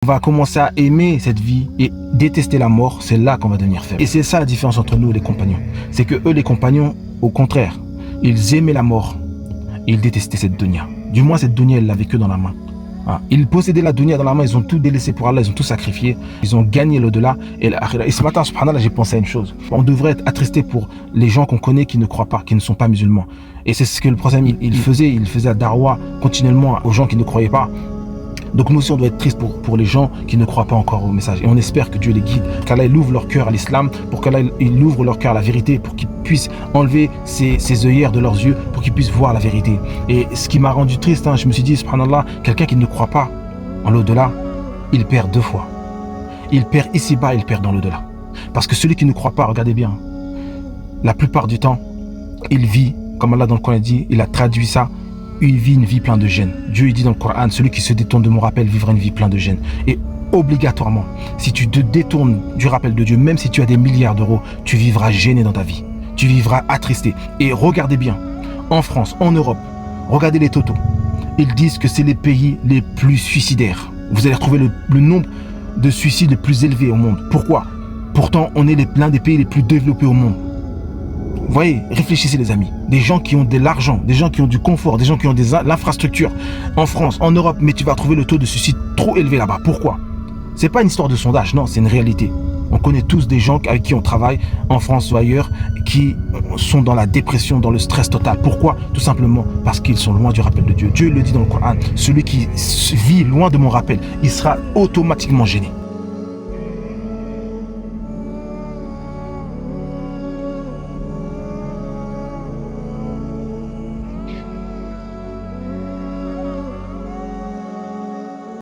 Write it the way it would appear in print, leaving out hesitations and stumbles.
va commencer à aimer cette vie et détester la mort, c'est là qu'on va devenir faible. Et c'est ça la différence entre nous et les compagnons. C'est que eux, les compagnons, au contraire, ils aimaient la mort. Ils détestaient cette dunya. Du moins, cette dunya, ils l'avaient que dans la main. Ils possédaient la dunya dans la main, ils ont tout délaissé pour Allah, ils ont tout sacrifié, ils ont gagné l'au-delà et l'akhira. Et ce matin, subhanallah, j'ai pensé à une chose. On devrait être attristé pour les gens qu'on connaît qui ne croient pas, qui ne sont pas musulmans. Et c'est ce que le prophète il faisait à Darwa continuellement aux gens qui ne croyaient pas. Donc nous aussi on doit être triste pour les gens qui ne croient pas encore au message. Et on espère que Dieu les guide, qu'Allah il ouvre leur cœur à l'islam, pour qu'Allah il ouvre leur cœur à la vérité, pour qu'ils puissent enlever ces œillères de leurs yeux, pour qu'ils puissent voir la vérité. Et ce qui m'a rendu triste, je me suis dit, subhanallah, quelqu'un qui ne croit pas en l'au-delà, il perd deux fois. Il perd ici-bas, il perd dans l'au-delà. Parce que celui qui ne croit pas, regardez bien, la plupart du temps, il vit, comme Allah dans le Coran dit, il a traduit ça, il vit une vie pleine de gêne. Dieu il dit dans le Coran, celui qui se détourne de mon rappel vivra une vie pleine de gêne. Et obligatoirement, si tu te détournes du rappel de Dieu, même si tu as des milliards d'euros, tu vivras gêné dans ta vie. Tu vivras attristé. Et regardez bien, en France, en Europe, regardez les totaux. Ils disent que c'est les pays les plus suicidaires. Vous allez retrouver le nombre de suicides le plus élevé au monde. Pourquoi? Pourtant, on est l'un des pays les plus développés au monde. Vous voyez, réfléchissez les amis, des gens qui ont de l'argent, des gens qui ont du confort, des gens qui ont l'infrastructure en France, en Europe, mais tu vas trouver le taux de suicide trop élevé là-bas. Pourquoi? C'est pas une histoire de sondage, non, c'est une réalité. On connaît tous des gens avec qui on travaille en France ou ailleurs qui sont dans la dépression, dans le stress total. Pourquoi? Tout simplement parce qu'ils sont loin du rappel de Dieu. Dieu le dit dans le Coran, celui qui vit loin de mon rappel, il sera automatiquement gêné.